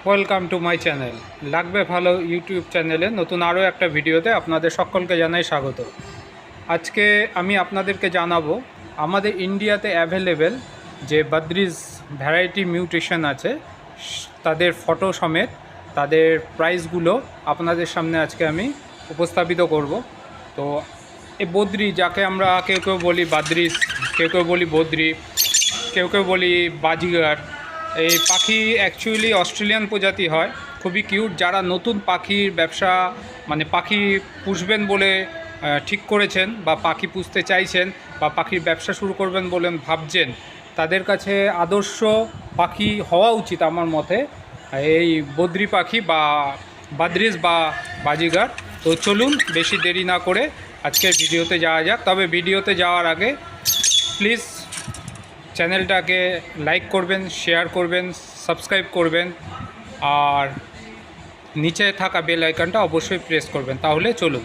Welcome to my channel লাগবে ভালো YouTube চ্যানেলে নতুন আরও একটা ভিডিওতে আপনাদের সকলকে জানাই স্বাগত। আজকে আমি আপনাদেরকে জানাবো আমাদের ইন্ডিয়াতে অ্যাভেলেবেল যে বাদ্রিজ ভ্যারাইটি মিউটেশন আছে তাদের ফটো সমেত তাদের প্রাইসগুলো আপনাদের সামনে আজকে আমি উপস্থাপিত করব। তো এই বদ্রি, যাকে আমরা কেউ কেউ বলি বাদ্রিজ, কেউ কেউ বলি বদ্রি, কেউ কেউ বলি বাজিগার, এই পাখি অ্যাকচুয়ালি অস্ট্রেলিয়ান প্রজাতি হয়, খুবই কিউট। যারা নতুন পাখির ব্যবসা মানে পাখি পুষবেন বলে ঠিক করেছেন বা পাখি পুষতে চাইছেন বা পাখির ব্যবসা শুরু করবেন বলে ভাবছেন, তাদের কাছে আদর্শ পাখি হওয়া উচিত আমার মতে এই বদ্রি পাখি বা বাদ্রিজ বা বাজিগার। তো চলুন বেশি দেরি না করে আজকের ভিডিওতে যাওয়া যাক। তবে ভিডিওতে যাওয়ার আগে প্লিজ চ্যানেলটাকে লাইক করবেন, শেয়ার করবেন, সাবস্ক্রাইব করবেন আর নিচে থাকা বেল আইকনটা অবশ্যই প্রেস করবেন। তাহলে চলুন।